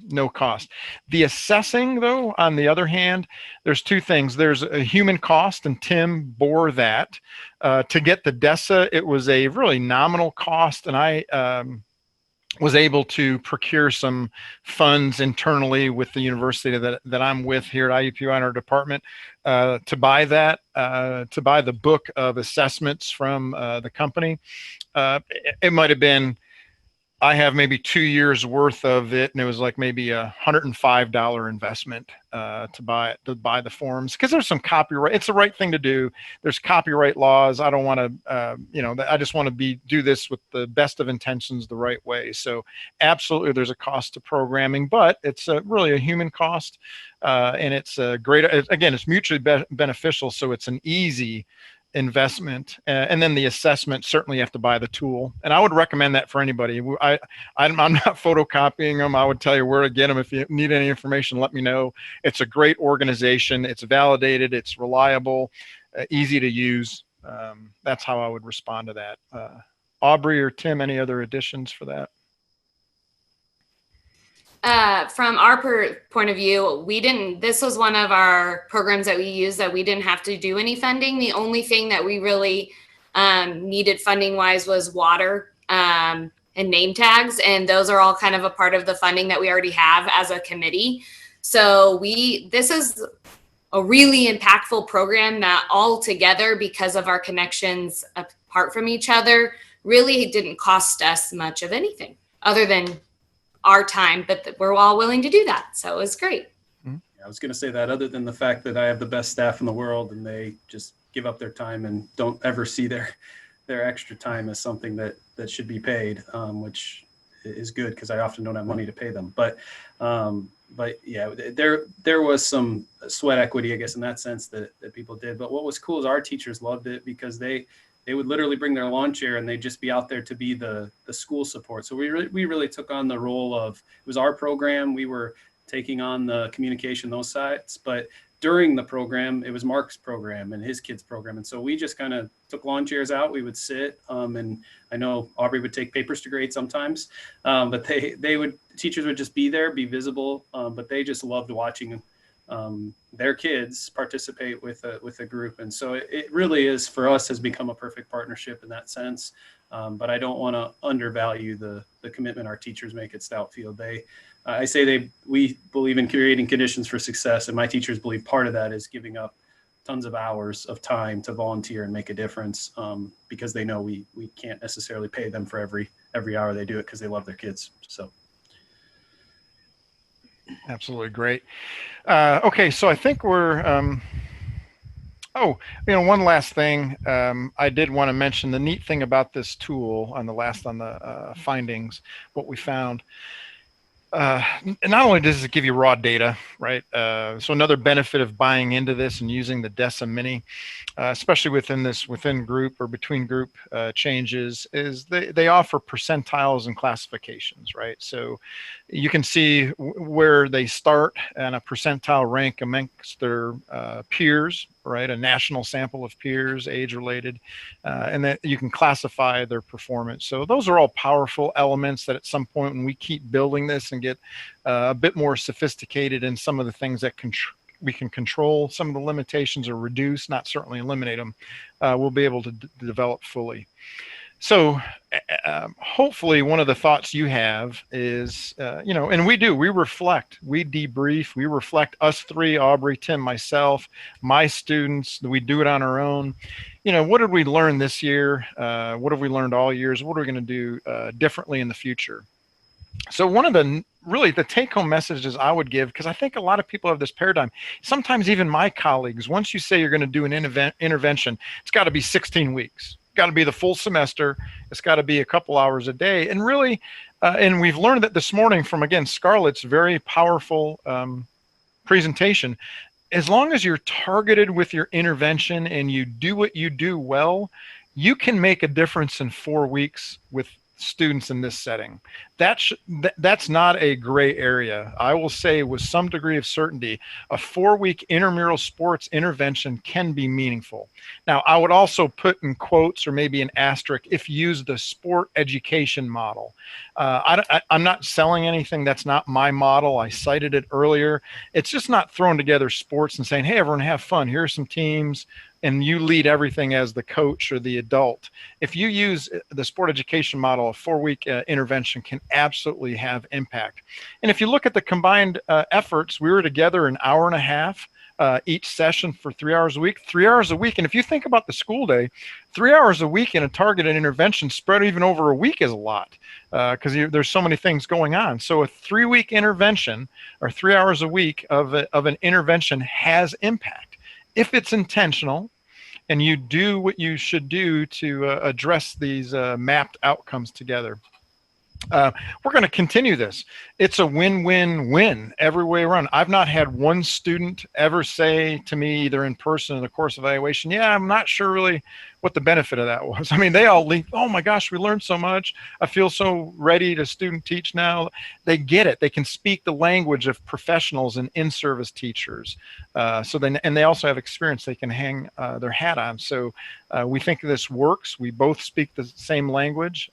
S2: no cost. The assessing, though, on the other hand, there's two things. There's a human cost, and Tim bore that. To get the DESSA, it was a really nominal cost, and I was able to procure some funds internally with the university that I'm with here at IUPUI in our department to buy that, to buy the book of assessments from the company. It might have been I have maybe 2 years worth of it, and it was like maybe $105 investment to buy the forms, because there's some copyright. It's the right thing to do. There's copyright laws. I don't want to, I just want to do this with the best of intentions, the right way. So absolutely, there's a cost to programming, but it's really a human cost, and it's a great. Again, it's mutually beneficial, so it's an easy investment. And then the assessment, certainly you have to buy the tool, and I would recommend that for anybody. I'm not photocopying them. I would tell you where to get them. If you need any information, let me know. It's a great organization. It's validated, it's reliable, easy to use. That's how I would respond to that. Aubrey or Tim, any other additions for that?
S4: From our point of view, this was one of our programs that we used that we didn't have to do any funding. The only thing that we really needed funding wise was water and name tags. And those are all kind of a part of the funding that we already have as a committee. So this is a really impactful program that all together, because of our connections apart from each other, really didn't cost us much of anything other than our time, but we're all willing to do that. So it was great.
S3: Yeah, I was going to say that, other than the fact that I have the best staff in the world and they just give up their time and don't ever see their extra time as something that should be paid, which is good because I often don't have money to pay them. But yeah, there was some sweat equity, I guess, in that sense that people did. But what was cool is our teachers loved it, because they would literally bring their lawn chair and they'd just be out there to be the school support. So we really took on the role of, it was our program. We were taking on the communication, those sides, but during the program, it was Mark's program and his kids' program. And so we just kind of took lawn chairs out. We would sit, and I know Aubrey would take papers to grade sometimes, but teachers would just be there, be visible, but they just loved watching their kids participate with a group. And so it really is, for us, has become a perfect partnership in that sense. But I don't want to undervalue the commitment our teachers make at Stoutfield. We believe in creating conditions for success, and my teachers believe part of that is giving up tons of hours of time to volunteer and make a difference, because they know we can't necessarily pay them for every hour they do it, because they love their kids. So.
S2: Absolutely great. Okay, so I think we're, one last thing. I did want to mention the neat thing about this tool on the findings, what we found. Not only does it give you raw data, right? So another benefit of buying into this and using the DESSA Mini, especially within group or between group changes, is they offer percentiles and classifications, right? So you can see where they start and a percentile rank amongst their peers, right? A national sample of peers, age-related, and that you can classify their performance. So those are all powerful elements that at some point, when we keep building this and get a bit more sophisticated in some of the things that we can control, some of the limitations or reduce, not certainly eliminate them, we'll be able to develop fully. So hopefully one of the thoughts you have is, and we reflect, we debrief, we reflect, us three, Aubrey, Tim, myself, my students, we do it on our own. What did we learn this year? What have we learned all years? What are we going to do differently in the future? So one of the take-home messages I would give, because I think a lot of people have this paradigm, sometimes even my colleagues, once you say you're going to do an intervention, it's got to be 16 weeks. Got to be the full semester. It's got to be a couple hours a day. And really, and we've learned that this morning from, again, Scarlett's very powerful presentation. As long as you're targeted with your intervention and you do what you do well, you can make a difference in 4 weeks with students in this setting. That's not a gray area. I will say with some degree of certainty, a 4-week intramural sports intervention can be meaningful. Now, I would also put in quotes or maybe an asterisk if you use the sport education model. I'm not selling anything. That's not my model. I cited it earlier. It's just not throwing together sports and saying, hey, everyone have fun. Here are some teams, and you lead everything as the coach or the adult. If you use the sport education model, a 4-week intervention can absolutely have impact. And if you look at the combined efforts, we were together an hour and a half each session for 3 hours a week. 3 hours a week. And if you think about the school day, 3 hours a week in a targeted intervention spread even over a week is a lot, because there's so many things going on. So a 3-week intervention or 3 hours a week of an intervention has impact if it's intentional and you do what you should do to address these mapped outcomes together. We're going to continue this. It's a win-win-win every way around. I've not had one student ever say to me, either in person or in the course evaluation, yeah, I'm not sure really what the benefit of that was. I mean, they all leave, oh my gosh, we learned so much. I feel so ready to student teach now. They get it. They can speak the language of professionals and in-service teachers. And they also have experience they can hang their hat on. So we think this works. We both speak the same language.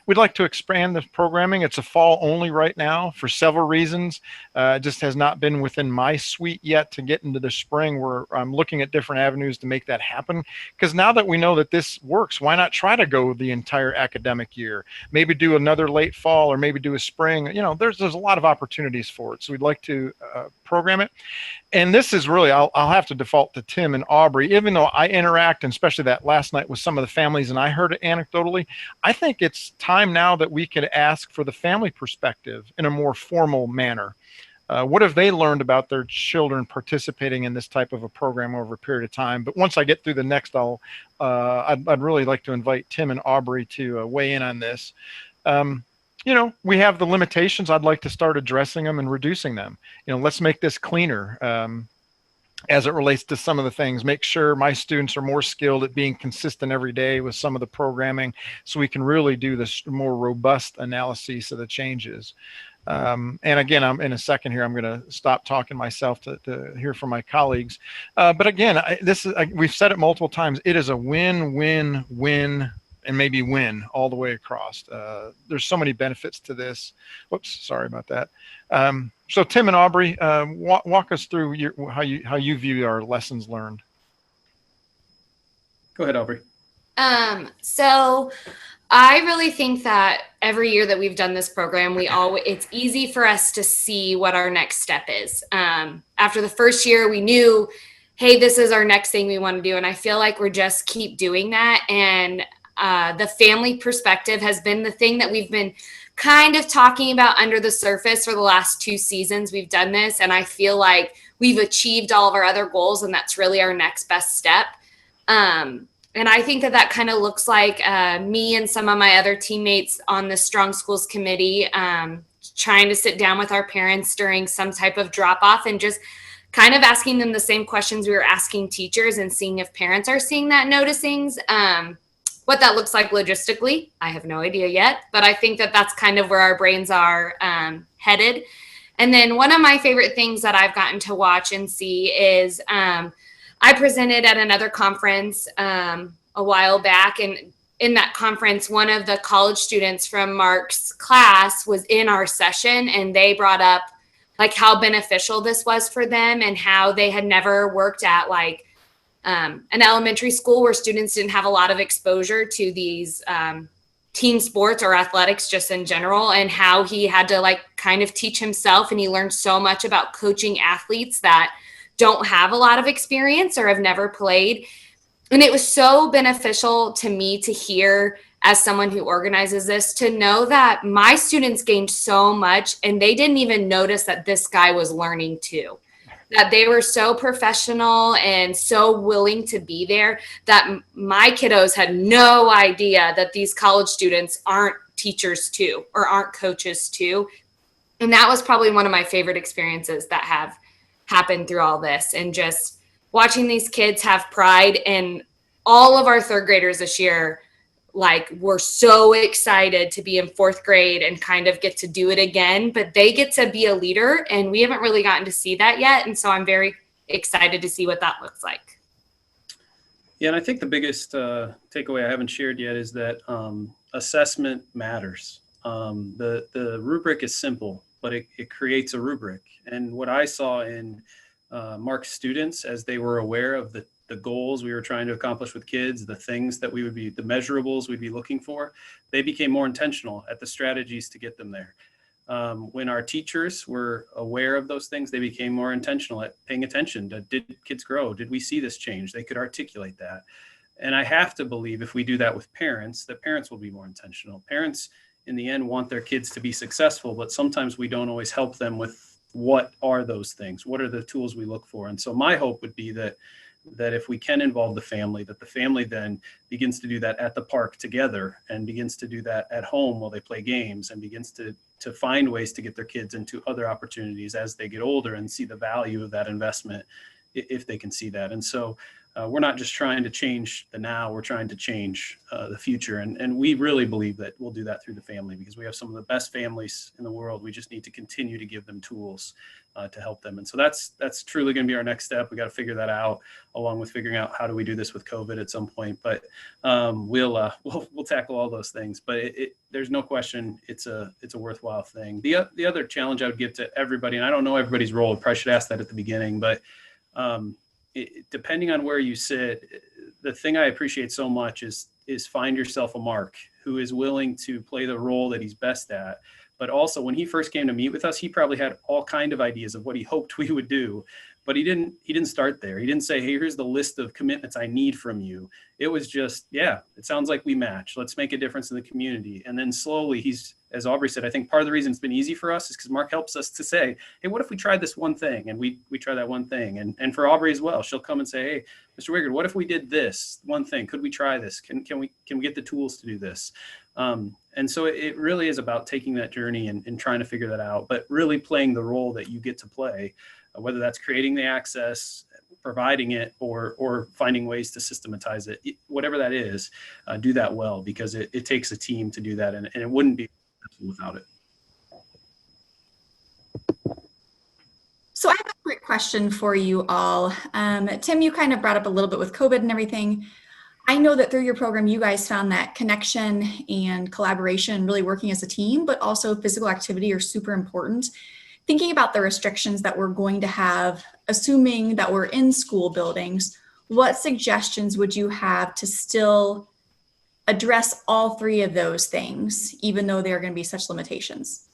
S2: We'd like to expand the programming. It's a fall only right now for several reasons. It just has not been within my suite yet to get into the spring, where I'm looking at different avenues to make that happen. Because now that we know that this works, why not try to go the entire academic year? Maybe do another late fall, or maybe do a spring. You know, there's a lot of opportunities for it. So we'd like to program it. And this is really, I'll have to default to Tim and Aubrey, even though I interact, and especially that last night with some of the families, and I heard it anecdotally. I think it's time now that we could ask for the family perspective in a more formal manner. What have they learned about their children participating in this type of a program over a period of time? But once I get through the next, I'd really like to invite Tim and Aubrey to weigh in on this. You know, we have the limitations. I'd like to start addressing them and reducing them. You know, let's make this cleaner as it relates to some of the things. Make sure my students are more skilled at being consistent every day with some of the programming, so we can really do this more robust analysis of the changes. And again, I'm in a second here, I'm going to stop talking myself to hear from my colleagues. But again, we've said it multiple times. It is a win-win-win and maybe win all the way across. There's so many benefits to this. Whoops, sorry about that. So Tim and Aubrey, walk us through how you view our lessons learned.
S3: Go ahead, Aubrey.
S4: So I really think that every year that we've done this program, it's easy for us to see what our next step is. After the first year, we knew, hey, this is our next thing we want to do. And I feel like we're just keep doing that. And the family perspective has been the thing that we've been kind of talking about under the surface for the last 2 seasons we've done this. And I feel like we've achieved all of our other goals, and that's really our next best step. And I think that kind of looks like me and some of my other teammates on the Strong Schools Committee trying to sit down with our parents during some type of drop-off and just kind of asking them the same questions we were asking teachers, and seeing if parents are seeing that, noticing. What that looks like logistically, I have no idea yet, but I think that that's kind of where our brains are headed. And then one of my favorite things that I've gotten to watch and see is I presented at another conference a while back, and in that conference, one of the college students from Mark's class was in our session, and they brought up like how beneficial this was for them, and how they had never worked at like an elementary school where students didn't have a lot of exposure to these team sports or athletics just in general, and how he had to like kind of teach himself. And he learned so much about coaching athletes that don't have a lot of experience or have never played. And it was so beneficial to me to hear, as someone who organizes this, to know that my students gained so much, and they didn't even notice that this guy was learning too. That they were so professional and so willing to be there, that my kiddos had no idea that these college students aren't teachers too, or aren't coaches too. And that was probably one of my favorite experiences that have happened through all this. And just watching these kids have pride. And all of our 3rd graders this year, like, we're so excited to be in 4th grade and kind of get to do it again, but they get to be a leader, and we haven't really gotten to see that yet. And so I'm very excited to see what that looks like.
S3: Yeah, and I think the biggest takeaway I haven't shared yet is that assessment matters. The rubric is simple, but it creates a rubric. And what I saw in Mark's students, as they were aware of the goals we were trying to accomplish with kids, the things that the measurables we'd be looking for, they became more intentional at the strategies to get them there. When our teachers were aware of those things, they became more intentional at paying attention to, did kids grow? Did we see this change? They could articulate that. And I have to believe if we do that with parents, that parents will be more intentional. Parents, in the end, want their kids to be successful, but sometimes we don't always help them with what are those things? What are the tools we look for? And so my hope would be that if we can involve the family, that the family then begins to do that at the park together and begins to do that at home while they play games and begins to find ways to get their kids into other opportunities as they get older and see the value of that investment if they can see that. And so we're not just trying to change the now, we're trying to change the future. And we really believe that we'll do that through the family because we have some of the best families in the world. We just need to continue to give them tools to help them. And so that's truly going to be our next step. We got to figure that out along with figuring out how do we do this with COVID at some point. But we'll tackle all those things. But there's no question it's a worthwhile thing. The other challenge I would give to everybody, and I don't know everybody's role, I probably should ask that at the beginning, but depending on where you sit, the thing I appreciate so much is find yourself a Mark who is willing to play the role that he's best at. But also when he first came to meet with us, he probably had all kind of ideas of what he hoped we would do, but he didn't start there. He didn't say, hey, here's the list of commitments I need from you. It was just, yeah, it sounds like we match. Let's make a difference in the community. And then slowly he's, as Aubrey said, I think part of the reason it's been easy for us is because Mark helps us to say, hey, what if we tried this one thing? And we try that one thing. And for Aubrey as well, she'll come and say, hey, Mr. Wigard, what if we did this one thing? Could we try this? Can we get the tools to do this? And so it really is about taking that journey and trying to figure that out, but really playing the role that you get to play, whether that's creating the access, providing it, or finding ways to systematize it, whatever that is, do that well, because it takes a team to do that, and it wouldn't be without it.
S1: So I have a quick question for you all. Tim, you kind of brought up a little bit with COVID and everything. I know that through your program, you guys found that connection and collaboration, really working as a team, but also physical activity are super important. Thinking about the restrictions that we're going to have, assuming that we're in school buildings, what suggestions would you have to still address all three of those things, even though there are going to be such limitations?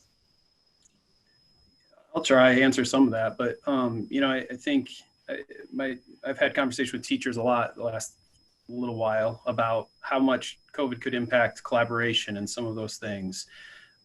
S3: I'll try to answer some of that, but I think I've had conversations with teachers a lot the last little while about how much COVID could impact collaboration and some of those things.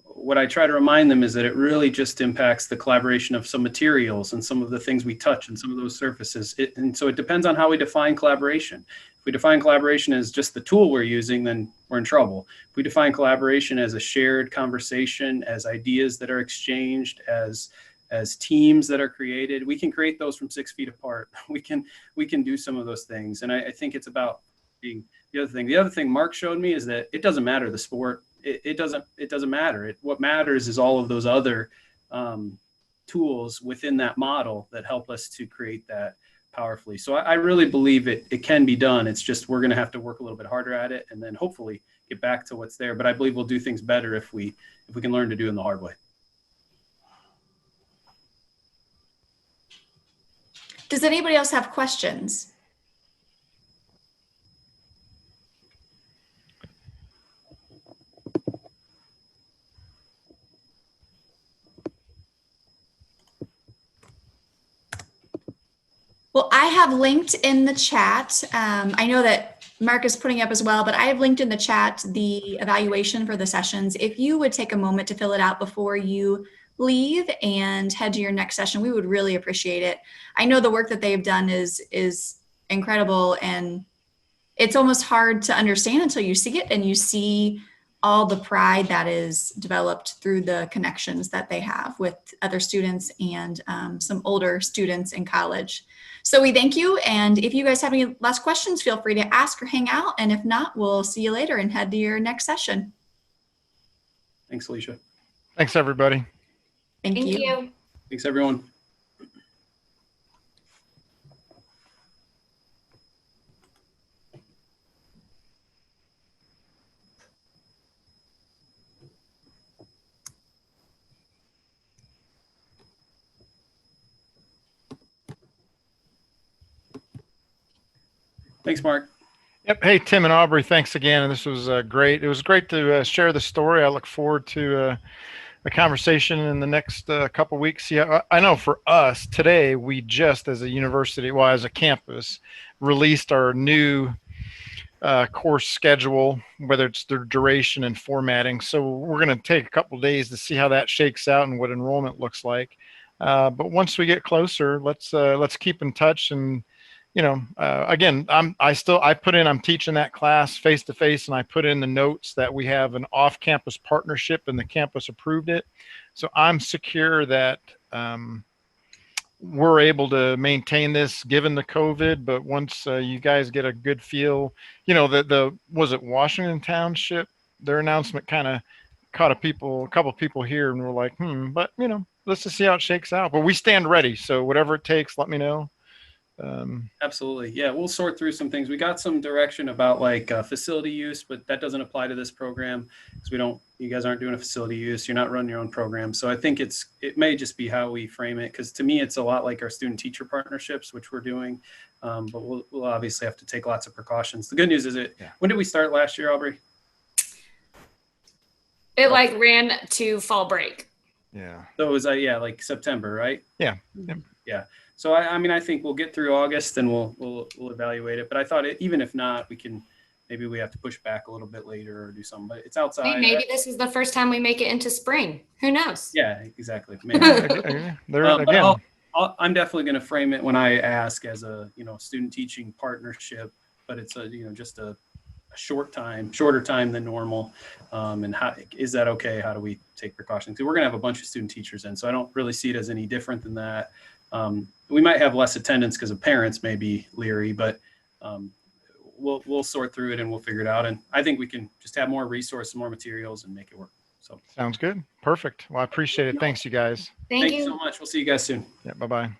S3: What I try to remind them is that it really just impacts the collaboration of some materials and some of the things we touch and some of those surfaces. And so it depends on how we define collaboration. If we define collaboration as just the tool we're using, then we're in trouble. If we define collaboration as a shared conversation, as ideas that are exchanged, as teams that are created, we can create those from 6 feet apart. We can do some of those things. And I think it's about being the other thing. The other thing Mark showed me is that it doesn't matter the sport. It doesn't matter. What matters is all of those other tools within that model that help us to create that powerfully. So I really believe it can be done. It's just we're going to have to work a little bit harder at it and then hopefully get back to what's there. But I believe we'll do things better if we can learn to do it in the hard way.
S1: Does anybody else have questions? Well, I have linked in the chat. I know that Mark is putting up as well, but I have linked in the chat the evaluation for the sessions. If you would take a moment to fill it out before you leave and head to your next session, we would really appreciate it. I know the work that they've done is incredible, and it's almost hard to understand until you see it and you see all the pride that is developed through the connections that they have with other students and some older students in college. So we thank you. And if you guys have any last questions, feel free to ask or hang out. And if not, we'll see you later and head to your next session.
S3: Thanks, Alicia.
S2: Thanks, everybody.
S1: Thank you.
S3: Thanks, everyone. Thanks, Mark.
S2: Yep. Hey, Tim and Aubrey, thanks again. And this was great. It was great to share the story. I look forward to a conversation in the next couple weeks. Yeah, I know for us today, we just as a university, well, as a campus, released our new course schedule, whether it's the duration and formatting. So we're going to take a couple days to see how that shakes out and what enrollment looks like. But once we get closer, let's keep in touch. And again, I'm teaching that class face to face, and I put in the notes that we have an off-campus partnership and the campus approved it. So I'm secure that we're able to maintain this given the COVID, but once you guys get a good feel, was it Washington Township? Their announcement kind of caught a couple people here, and we're like, but let's just see how it shakes out. But we stand ready. So whatever it takes, let me know.
S3: Absolutely. Yeah, we'll sort through some things. We got some direction about like facility use, but that doesn't apply to this program because you guys aren't doing a facility use. You're not running your own program. So I think it may just be how we frame it, because to me, it's a lot like our student teacher partnerships, which we're doing. But we'll obviously have to take lots of precautions. The good news is when did we start last year, Aubrey?
S4: It ran to fall break.
S2: Yeah.
S3: So it was like September, right?
S2: Yeah.
S3: Yeah. So I think we'll get through August and we'll evaluate it. But I thought even if not, maybe we have to push back a little bit later or do something. But it's outside.
S4: Maybe this is the first time we make it into spring. Who knows?
S3: Yeah, exactly. I'm definitely going to frame it when I ask as a student teaching partnership, but it's just a shorter time than normal. And how is that okay? How do we take precautions? Because we're going to have a bunch of student teachers in, so I don't really see it as any different than that. We might have less attendance because of parents may be leery, but we'll sort through it and we'll figure it out. And I think we can just have more resources, more materials, and make it work. So
S2: sounds good. Perfect. Well, I appreciate it. Thanks, you guys.
S4: Thank
S3: you so much. We'll see you guys soon.
S2: Yeah. Bye-bye.